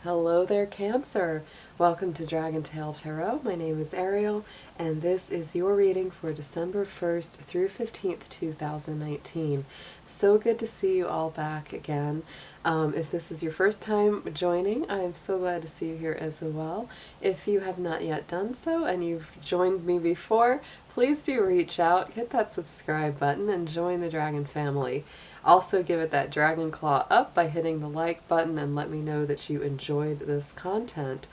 Hello there, Cancer. Welcome to DragonTaleTarot. My name is Ariel, and this is your reading for December 1st through 15th, 2019. So good to see you all back again. If this is your first time joining, I'm so glad to see you here as well. If you have not yet done so and you've joined me before, please do reach out, hit that subscribe button, and join the Dragon family. Also give it that dragon claw up by hitting the like button and let me know that you enjoyed this content.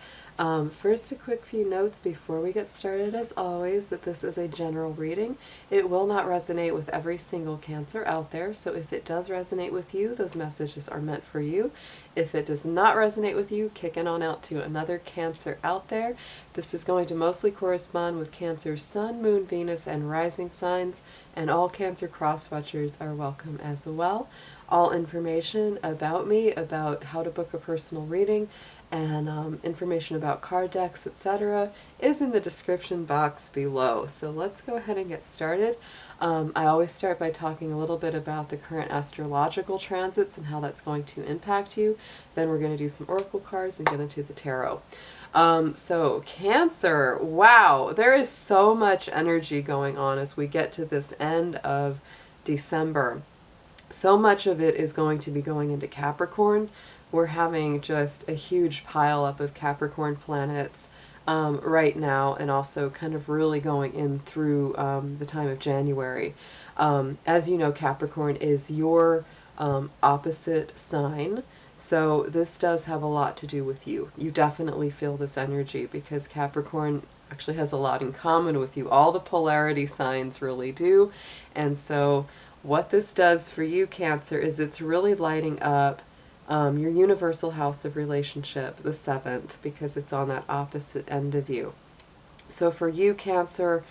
First, a quick few notes before we get started. As always, that this is a general reading. It will not resonate with every single Cancer out there, so if it does resonate with you, those messages are meant for you. If it does not resonate with you, kick it on out to another Cancer out there. This is going to mostly correspond with Cancer's Sun, Moon, Venus, and Rising signs, and all Cancer cross-watchers are welcome as well. All information about me, about how to book a personal reading, and information about card decks, etc., is in the description box below. So let's go ahead and get started. I always start by talking a little bit about the current astrological transits and how that's going to impact you. Then we're going to do some oracle cards and get into the tarot. So Cancer, wow, there is so much energy going on as we get to this end of December. So much of it is going to be going into Capricorn. We're having just a huge pile up of Capricorn planets right now, and also kind of really going in through the time of January. As you know, Capricorn is your opposite sign, so this does have a lot to do with you. You definitely feel this energy because Capricorn actually has a lot in common with you. All the polarity signs really do. And so what this does for you, Cancer, is it's really lighting up your universal house of relationship, the 7th, because it's on that opposite end of you. So for you, Cancer,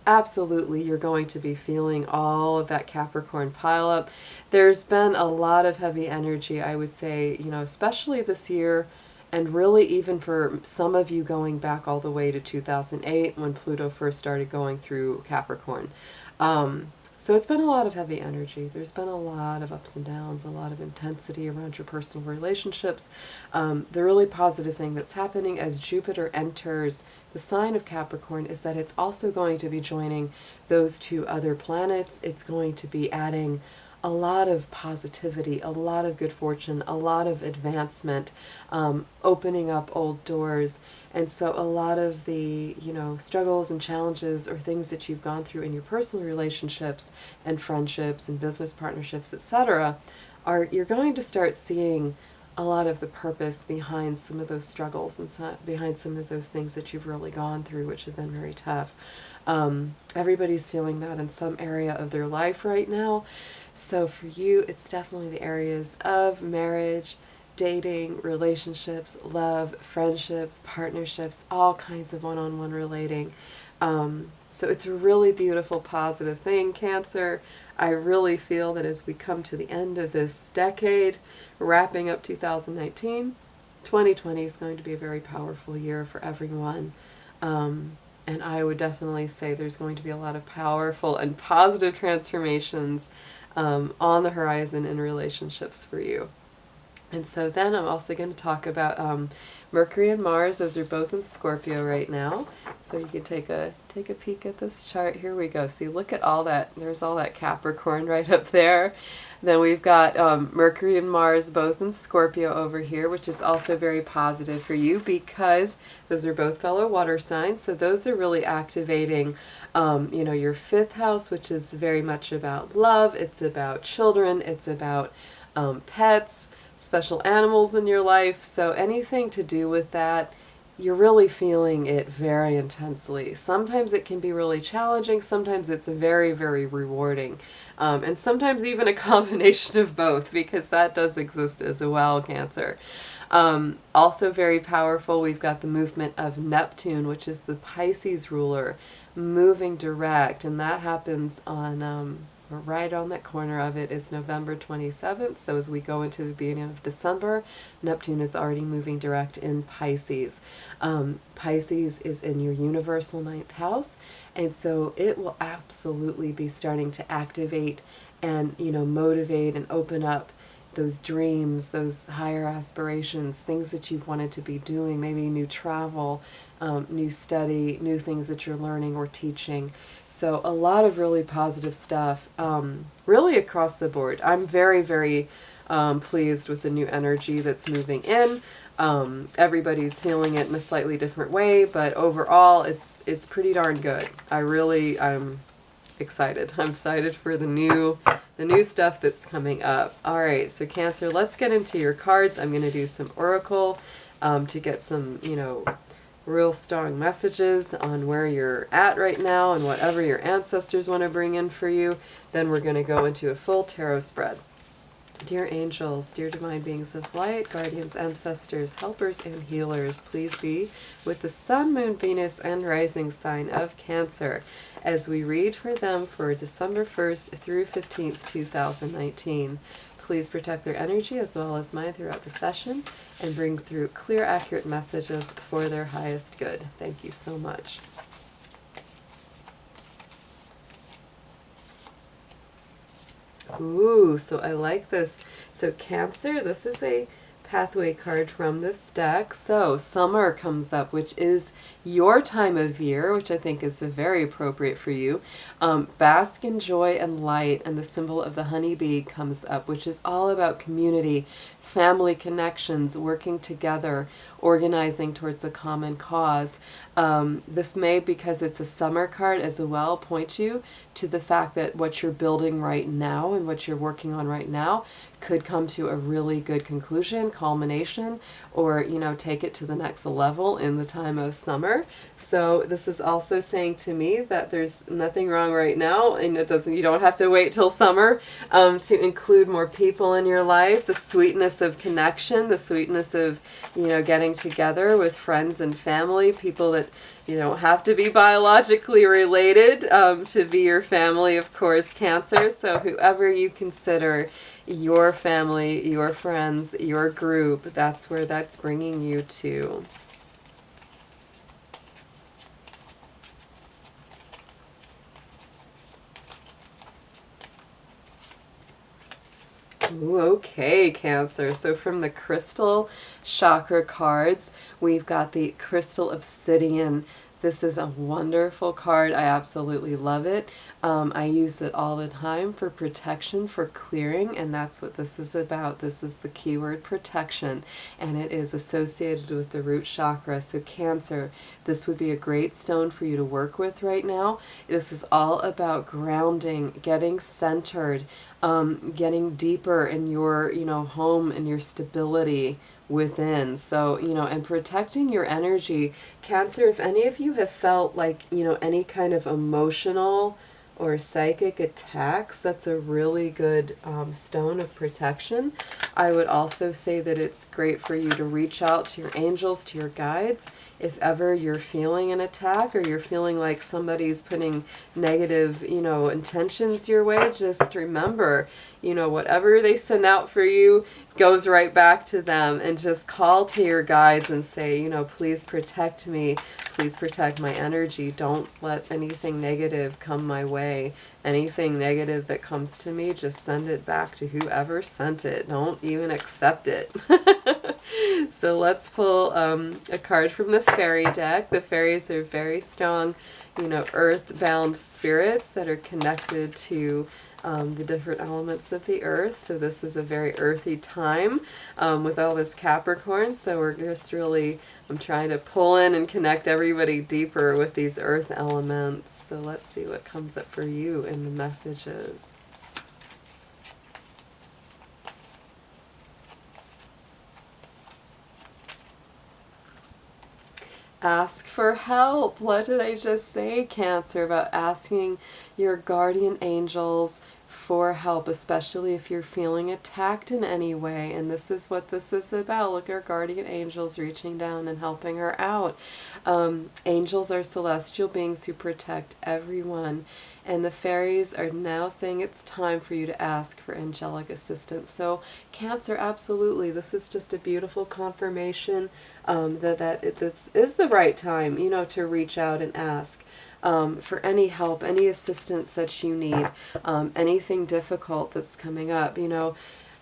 absolutely you're going to be feeling all of that Capricorn pileup. There's been a lot of heavy energy, I would say, especially this year, and really even for some of you going back all the way to 2008 when Pluto first started going through Capricorn. So it's been a lot of heavy energy. There's been a lot of ups and downs, a lot of intensity around your personal relationships. The really positive thing that's happening as Jupiter enters the sign of Capricorn is that it's also going to be joining those two other planets. It's going to be adding a lot of positivity, a lot of good fortune, a lot of advancement, opening up old doors. And so a lot of the, struggles and challenges or things that you've gone through in your personal relationships and friendships and business partnerships, etc., you're going to start seeing a lot of the purpose behind some of those struggles and behind some of those things that you've really gone through, which have been very tough. Everybody's feeling that in some area of their life right now. So for you, it's definitely the areas of marriage, dating, relationships, love, friendships, partnerships, all kinds of one-on-one relating. So it's a really beautiful, positive thing, Cancer. I really feel that as we come to the end of this decade, wrapping up 2019, 2020 is going to be a very powerful year for everyone. And I would definitely say there's going to be a lot of powerful and positive transformations on the horizon in relationships for you. And so then I'm also going to talk about Mercury and Mars. Those are both in Scorpio right now. So you can take a peek at this chart. Here we go. See, look at all that. There's all that Capricorn right up there. Then we've got Mercury and Mars both in Scorpio over here, which is also very positive for you because those are both fellow water signs. So those are really activating your 5th house, which is very much about love. It's about children. It's about pets, special animals in your life. So anything to do with that, you're really feeling it very intensely. Sometimes it can be really challenging. Sometimes it's very, very rewarding. And sometimes even a combination of both, because that does exist as well, Cancer. Also very powerful, we've got the movement of Neptune, which is the Pisces ruler, moving direct. And that happens on right on that corner of it is November 27th. So as we go into the beginning of December, Neptune is already moving direct in Pisces. Pisces is in your universal 9th house. And so it will absolutely be starting to activate and, motivate and open up those dreams, those higher aspirations, things that you've wanted to be doing, maybe new travel, new study, new things that you're learning or teaching. So a lot of really positive stuff, really across the board. I'm very, very pleased with the new energy that's moving in. Everybody's feeling it in a slightly different way, but overall it's pretty darn good. I'm excited. I'm excited for the new stuff that's coming up. All right, so Cancer, let's get into your cards. I'm going to do some oracle to get some, real strong messages on where you're at right now and whatever your ancestors want to bring in for you. Then we're going to go into a full tarot spread. Dear angels, dear divine beings of light, guardians, ancestors, helpers, and healers, please be with the Sun, Moon, Venus, and rising sign of Cancer as we read for them for December 1st through 15th, 2019. Please protect their energy as well as mine throughout the session and bring through clear, accurate messages for their highest good. Thank you so much. Ooh, so I like this. So Cancer, this is a pathway card from this deck. So summer comes up, which is your time of year, which I think is very appropriate for you. Bask in joy and light, and the symbol of the honeybee comes up, which is all about community, family connections, working together, organizing towards a common cause. This may, because it's a summer card as well, point you to the fact that what you're building right now and what you're working on right now could come to a really good conclusion, culmination, or, take it to the next level in the time of summer. So this is also saying to me that there's nothing wrong right now, and you don't have to wait till summer to include more people in your life. The sweetness of connection, the sweetness of, getting together with friends and family, people that you don't have to be biologically related to be your family, of course, Cancer. So whoever you consider your family, your friends, your group, that's where that's bringing you to. Ooh, okay, Cancer. So from the crystal chakra cards, we've got the crystal obsidian. This is a wonderful card. I absolutely love it. I use it all the time for protection, for clearing, and that's what this is about. This is the keyword protection, and it is associated with the root chakra. So Cancer, this would be a great stone for you to work with right now. This is all about grounding, getting centered, getting deeper in your, home and your stability within. So, and protecting your energy. Cancer, if any of you have felt like, any kind of emotional or psychic attacks, that's a really good stone of protection. I would also say that it's great for you to reach out to your angels, to your guides, if ever you're feeling an attack or you're feeling like somebody's putting negative, intentions your way. Just remember, whatever they send out for you goes right back to them, and just call to your guides and say, please protect me. Please protect my energy. Don't let anything negative come my way. Anything negative that comes to me, just send it back to whoever sent it. Don't even accept it. So let's pull a card from the fairy deck. The fairies are very strong, earth-bound spirits that are connected to the different elements of the earth. So this is a very earthy time with all this Capricorn. So we're just really, I'm trying to pull in and connect everybody deeper with these earth elements. So let's see what comes up for you in the messages. Ask for help. What did I just say, Cancer, about asking your guardian angels for help, especially if you're feeling attacked in any way? And this is what this is about. Look, our guardian angels reaching down and helping her out. Angels are celestial beings who protect everyone. And the fairies are now saying it's time for you to ask for angelic assistance. So Cancer, absolutely, this is just a beautiful confirmation that this is the right time, to reach out and ask for any help, any assistance that you need, anything difficult that's coming up.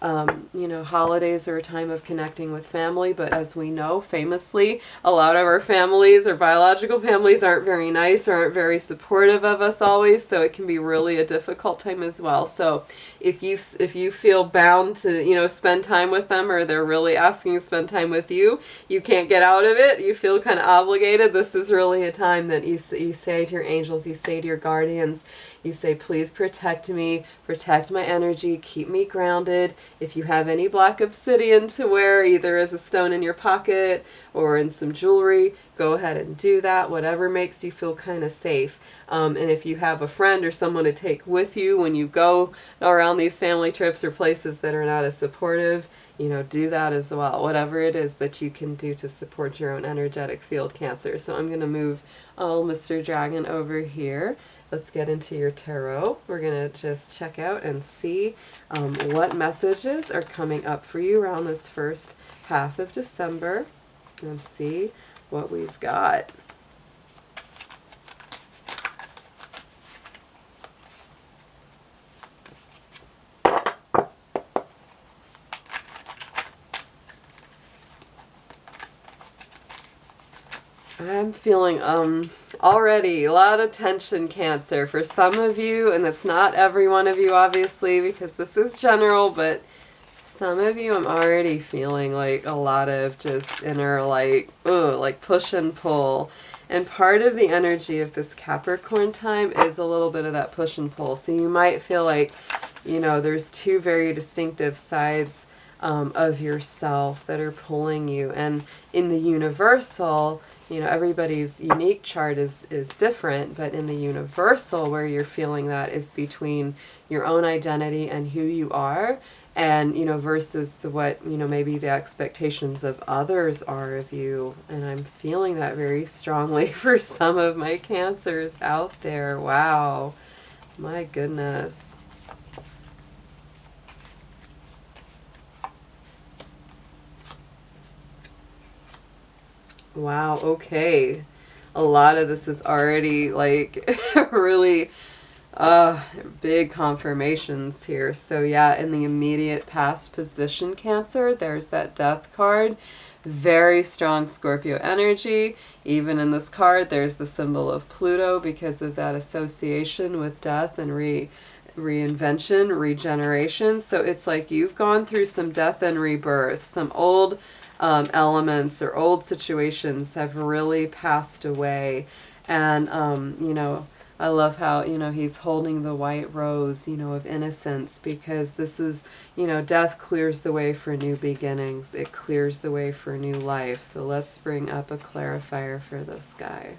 You know, holidays are a time of connecting with family, but as we know, famously, a lot of our families or biological families aren't very nice or aren't very supportive of us always, so it can be really a difficult time as well. So if you feel bound to, you know, spend time with them, or they're really asking to spend time with you, you can't get out of it, you feel kind of obligated, this is really a time that you say to your angels, you say to your guardians, you say, please protect me, protect my energy, keep me grounded. If you have any black obsidian to wear, either as a stone in your pocket or in some jewelry, go ahead and do that, whatever makes you feel kind of safe. And if you have a friend or someone to take with you when you go around these family trips or places that are not as supportive, you know, do that as well. Whatever it is that you can do to support your own energetic field, Cancer. So I'm going to move Mr. Dragon over here. Let's get into your tarot. We're going to just check out and see what messages are coming up for you around this first half of December, and see what we've got. I'm feeling already a lot of tension, Cancer, for some of you, and it's not every one of you obviously because this is general, but some of you I'm already feeling like a lot of just inner like push and pull. And part of the energy of this Capricorn time is a little bit of that push and pull. So you might feel like, you know, there's two very distinctive sides of yourself that are pulling you. And in the universal, you know, everybody's unique chart is different, but in the universal where you're feeling that is between your own identity and who you are, and, you know, versus what, you know, maybe the expectations of others are of you. And I'm feeling that very strongly for some of my Cancers out there. Wow. My goodness. Wow, okay. A lot of this is already like really big confirmations here. So yeah, in the immediate past position, Cancer, there's that Death card. Very strong Scorpio energy. Even in this card, there's the symbol of Pluto because of that association with death and reinvention, regeneration. So it's like you've gone through some death and rebirth. Some old elements or old situations have really passed away. And, you know, I love how, you know, he's holding the white rose, you know, of innocence, because this is, you know, death clears the way for new beginnings. It clears the way for new life. So let's bring up a clarifier for this guy.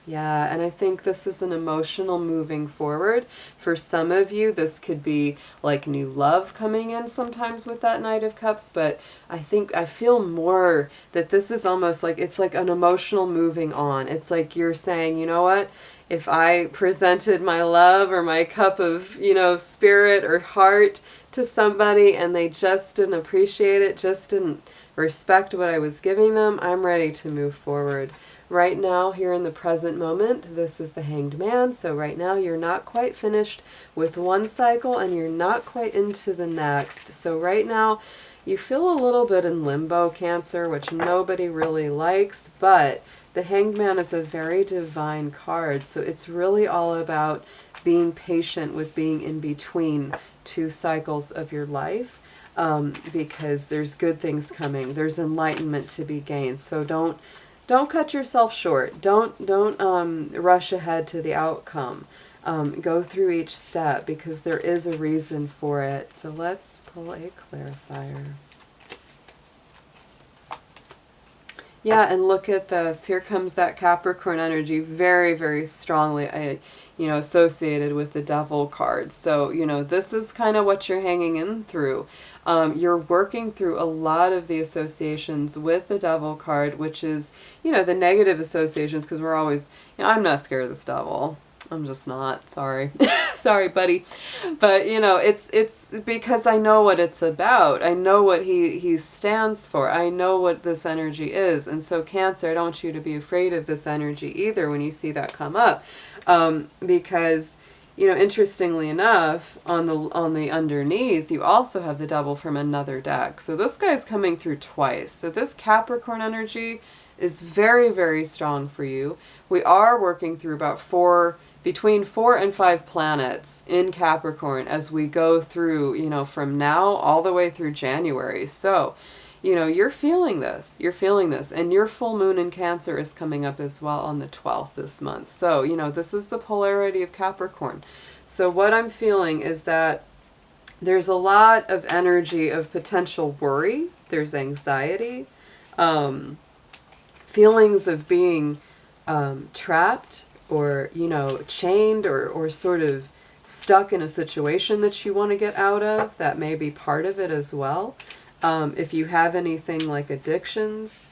Yeah, and I think this is an emotional moving forward. For some of you, this could be like new love coming in sometimes with that Knight of Cups, but I feel more that this is almost like, it's like an emotional moving on. It's like you're saying, you know what? If I presented my love or my cup of, you know, spirit or heart to somebody and they just didn't appreciate it, just didn't respect what I was giving them, I'm ready to move forward. Right now, here in the present moment, this is the Hanged Man. So right now, you're not quite finished with one cycle and you're not quite into the next. So right now, you feel a little bit in limbo, Cancer, which nobody really likes, but the Hanged Man is a very divine card. So it's really all about being patient with being in between two cycles of your life. Because there's good things coming. There's enlightenment to be gained. So don't cut yourself short. Don't rush ahead to the outcome. Go through each step because there is a reason for it. So let's pull a clarifier. Yeah, and look at this. Here comes that Capricorn energy, very, very strongly, you know, associated with the Devil card. So, you know, this is kind of what you're hanging in through. You're working through a lot of the associations with the Devil card, which is, you know, the negative associations, because we're always, you know, I'm not scared of this devil. I'm just not. Sorry. Sorry, buddy. But, you know, it's because I know what it's about. I know what he stands for. I know what this energy is. And so, Cancer, I don't want you to be afraid of this energy either when you see that come up. Because, you know, interestingly enough, on the underneath, you also have the Devil from another deck. So this guy's coming through twice. So this Capricorn energy is very, very strong for you. We are working through about between 4 and 5 planets in Capricorn as we go through, you know, from now all the way through January. So, you know, you're feeling this. You're feeling this. And your full moon in Cancer is coming up as well on the 12th this month. So, you know, this is the polarity of Capricorn. So what I'm feeling is that there's a lot of energy of potential worry. There's anxiety, feelings of being trapped or, you know, chained or sort of stuck in a situation that you want to get out of. That may be part of it as well. If you have anything like addictions,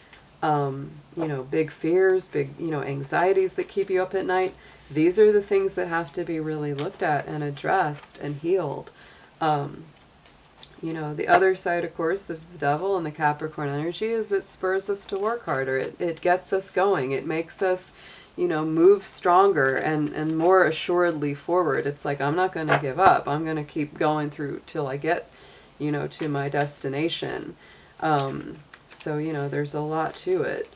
you know, big fears, big, you know, anxieties that keep you up at night, these are the things that have to be really looked at and addressed and healed. You know, the other side, of course, of the Devil and the Capricorn energy is it spurs us to work harder. It gets us going. It makes us, you know, move stronger and more assuredly forward. It's like, I'm not going to give up. I'm going to keep going through till I get, you know, to my destination. So, you know, there's a lot to it.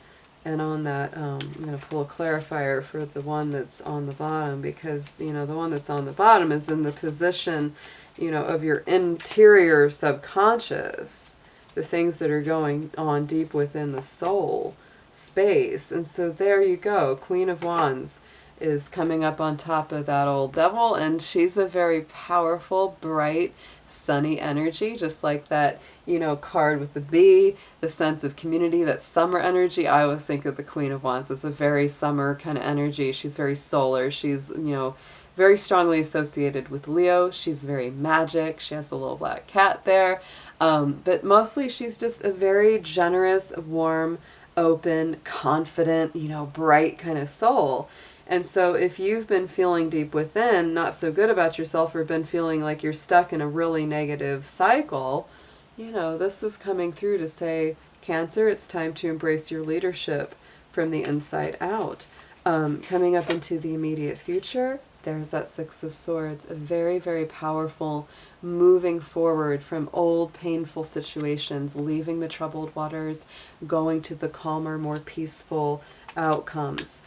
And on that, I'm going to pull a clarifier for the one that's on the bottom, because, you know, the one that's on the bottom is in the position, you know, of your interior subconscious, the things that are going on deep within the soul space. And so there you go. Queen of Wands is coming up on top of that old Devil, and she's a very powerful, bright, sunny energy, just like that, you know, card with the bee, the sense of community, that summer energy. I always think of the Queen of Wands as a very summer kind of energy. She's very solar. She's, you know, very strongly associated with Leo. She's very magic. She has a little black cat there. But mostly she's just a very generous, warm, open, confident, you know, bright kind of soul. And so if you've been feeling deep within not so good about yourself, or been feeling like you're stuck in a really negative cycle, you know, this is coming through to say, Cancer, it's time to embrace your leadership from the inside out. Coming up into the immediate future, there's that Six of Swords, a very, very powerful moving forward from old painful situations, leaving the troubled waters, going to the calmer, more peaceful outcomes.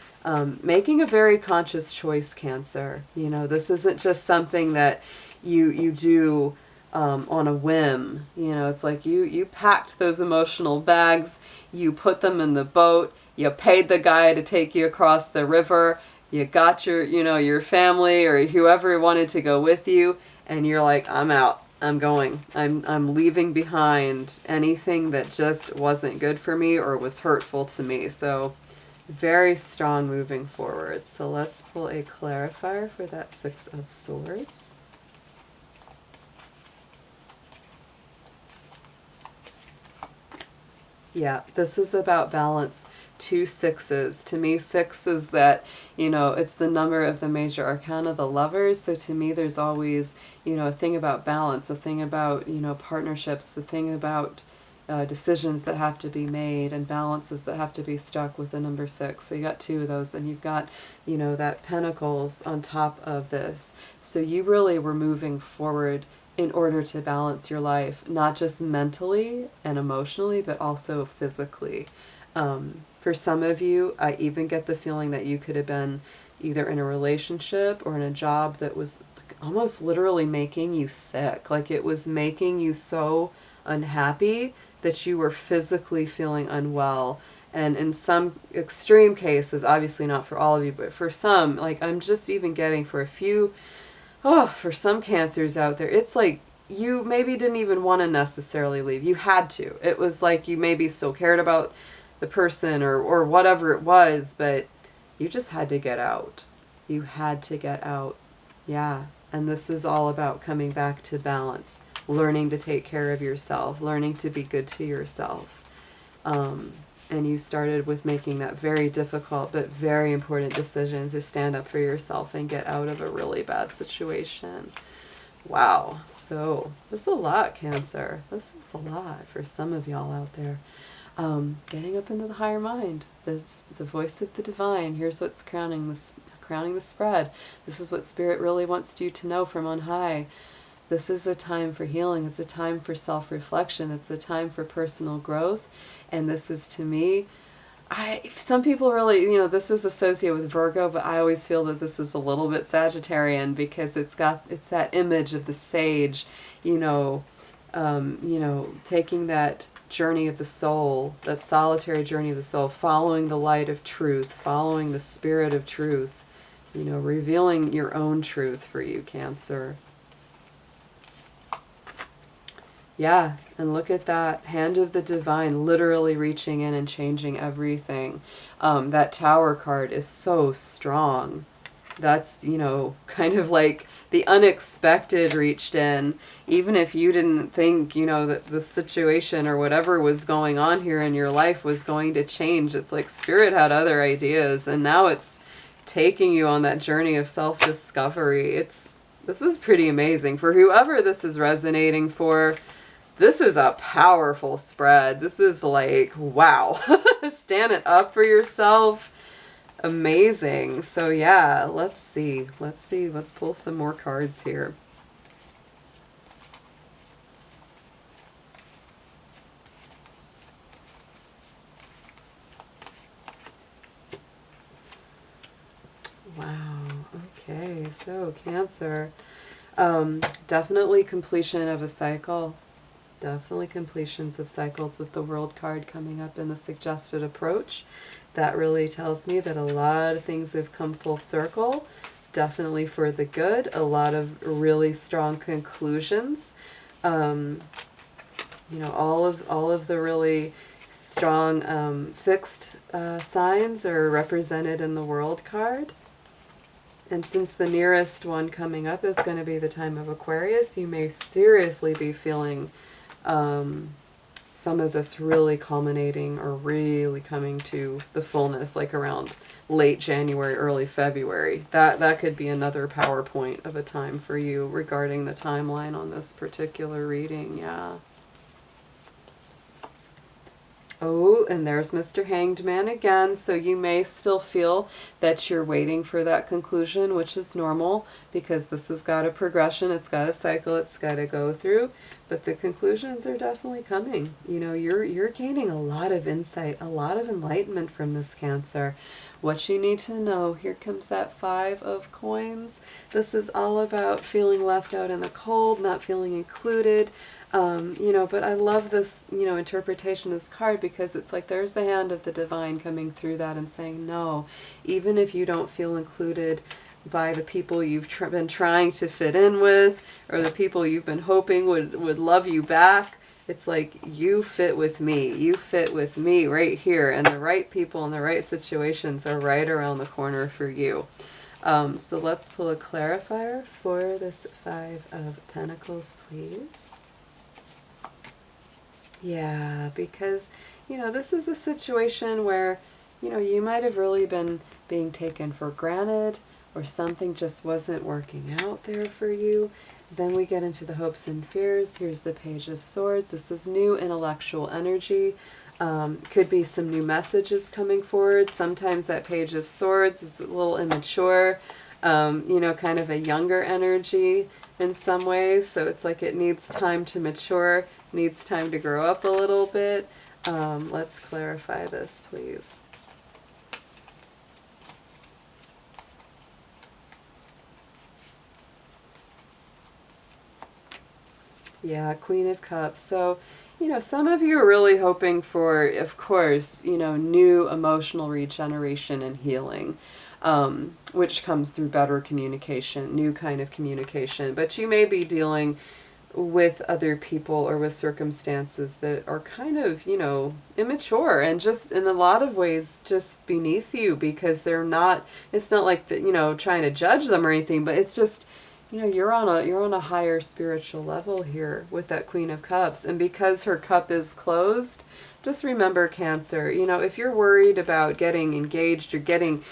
Making a very conscious choice, Cancer. You know, this isn't just something that you do on a whim. You know, it's like you packed those emotional bags, you put them in the boat, you paid the guy to take you across the river, you got your, you know, your family or whoever wanted to go with you, and you're like, I'm out. I'm going. I'm leaving behind anything that just wasn't good for me or was hurtful to me. So very strong moving forward. So let's pull a clarifier for that Six of Swords. Yeah, this is about balance. 2 sixes. To me, 6 is that, you know, it's the number of the major arcana, the Lovers. So to me, there's always, you know, a thing about balance, a thing about, you know, partnerships, a thing about decisions that have to be made and balances that have to be struck with the number 6. So you got 2 of those, and you've got, you know, that Pentacles on top of this. So you really were moving forward in order to balance your life, not just mentally and emotionally, but also physically. For some of you, I even get the feeling that you could have been either in a relationship or in a job that was almost literally making you sick. Like it was making you so unhappy that you were physically feeling unwell. And in some extreme cases, obviously not for all of you, but for some, like I'm just even getting for a few, for some Cancers out there, it's like you maybe didn't even want to necessarily leave. You had to. It was like you maybe still cared about the person or whatever it was, but you just had to get out. You had to get out. Yeah. And this is all about coming back to balance, learning to take care of yourself, learning to be good to yourself. And you started with making that very difficult but very important decision to stand up for yourself and get out of a really bad situation. Wow. So this is a lot, Cancer. This is a lot for some of y'all out there. Getting up into the higher mind. This, the voice of the divine. Here's what's crowning this crowning the spread. This is what Spirit really wants you to know from on high. This is a time for healing. It's a time for self-reflection. It's a time for personal growth. And this is, to me, some people really, this is associated with Virgo, but I always feel that this is a little bit Sagittarian, because it's that image of the sage, taking that journey of the soul, that solitary journey of the soul, following the light of truth, following the spirit of truth, revealing your own truth for you, Cancer. Yeah, and look at that hand of the divine literally reaching in and changing everything. That Tower card is so strong. That's, kind of like the unexpected reached in. Even if you didn't think, that the situation or whatever was going on here in your life was going to change. It's like Spirit had other ideas, and now it's taking you on that journey of self-discovery. This is pretty amazing. For whoever this is resonating for, this is a powerful spread. This is like, wow. Stand it up for yourself. Amazing. So yeah, let's see. Let's pull some more cards here. Wow. Okay. So Cancer. Definitely completion of a cycle. Definitely completions of cycles with the World card coming up in the suggested approach. That really tells me that a lot of things have come full circle, definitely for the good. A lot of really strong conclusions. All of the really strong fixed signs are represented in the World card. And since the nearest one coming up is going to be the time of Aquarius, you may seriously be feeling some of this really culminating or really coming to the fullness, like around late January, early February. That could be another PowerPoint of a time for you regarding the timeline on this particular reading. Yeah. Oh, and there's Mr. Hanged Man again. So you may still feel that you're waiting for that conclusion, which is normal, because this has got a progression, it's got a cycle, it's got to go through. But the conclusions are definitely coming. You're gaining a lot of insight, a lot of enlightenment from this, Cancer. What you need to know, here comes that 5 of coins. This is all about feeling left out in the cold, not feeling included. But I love this, interpretation of this card, because it's like there's the hand of the divine coming through that and saying, no, even if you don't feel included by the people you've been trying to fit in with, or the people you've been hoping would love you back, it's like, you fit with me. You fit with me right here, and the right people and the right situations are right around the corner for you. So let's pull a clarifier for this 5 of Pentacles, please. Yeah, because, this is a situation where, you might have really been being taken for granted, or something just wasn't working out there for you. Then we get into the hopes and fears. Here's the Page of Swords. This is new intellectual energy. Could be some new messages coming forward. Sometimes that Page of Swords is a little immature, kind of a younger energy in some ways. So it's like it needs time to mature, needs time to grow up a little bit. Let's clarify this, please. Yeah, Queen of Cups. So, some of you are really hoping for, of course, new emotional regeneration and healing, which comes through better communication, new kind of communication. But you may be dealing with other people or with circumstances that are kind of, immature and just in a lot of ways just beneath you, because they're not, it's not like that, trying to judge them or anything, but it's just, you're on a higher spiritual level here with that Queen of Cups. And because her cup is closed, just remember, Cancer, if you're worried about getting engaged or getting,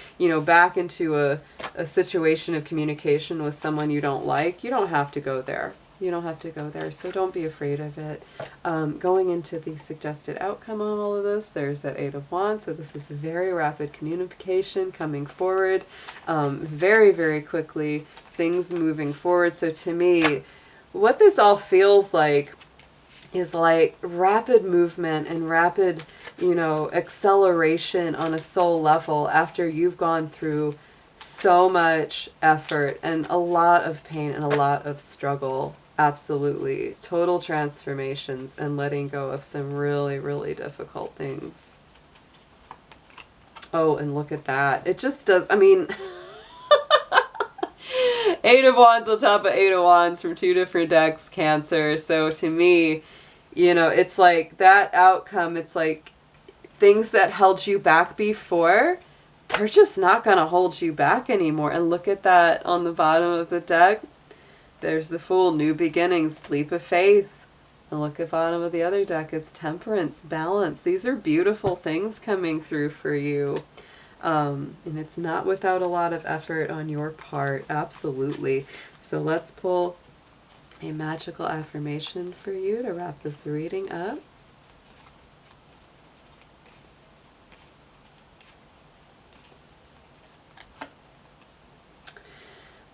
back into a situation of communication with someone you don't like, you don't have to go there. You don't have to go there, so don't be afraid of it. Going into the suggested outcome on all of this, there's that Eight of Wands, so this is very rapid communication coming forward, very, very quickly, things moving forward. So to me, what this all feels like is like rapid movement and rapid, you know, acceleration on a soul level after you've gone through so much effort and a lot of pain and a lot of struggle. Absolutely. Total transformations and letting go of some really, really difficult things. Oh, and look at that. It just does, I mean, Eight of Wands on top of Eight of Wands from two different decks, Cancer. So to me, you know, it's like that outcome, it's like things that held you back before, they're just not going to hold you back anymore. And look at that on the bottom of the deck. There's the Fool, new beginnings, leap of faith. And look at the bottom of the other deck, it's Temperance, balance. These are beautiful things coming through for you. And it's not without a lot of effort on your part. Absolutely. So let's pull a magical affirmation for you to wrap this reading up.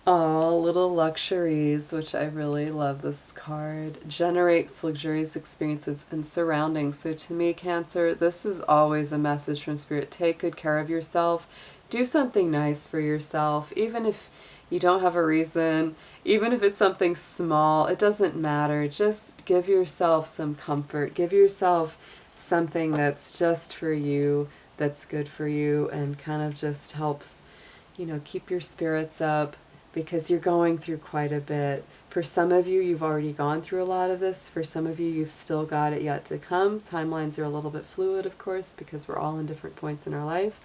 Oh, little luxuries, which I really love this card. Generates luxurious experiences and surroundings. So to me, Cancer, this is always a message from Spirit. Take good care of yourself. Do something nice for yourself. Even if you don't have a reason, even if it's something small, it doesn't matter. Just give yourself some comfort. Give yourself something that's just for you, that's good for you, and kind of just helps, you know, keep your spirits up, because you're going through quite a bit. For some of you, you've already gone through a lot of this. For some of you, you've still got it yet to come. Timelines are a little bit fluid, of course, because we're all in different points in our life.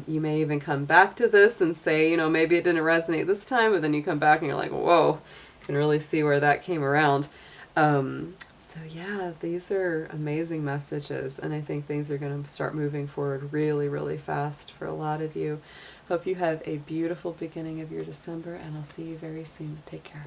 You may even come back to this and say, you know, maybe it didn't resonate this time, but then you come back and you're like, whoa, you can really see where that came around. So yeah, these are amazing messages, and I think things are going to start moving forward really, really fast for a lot of you. Hope you have a beautiful beginning of your December, and I'll see you very soon. Take care.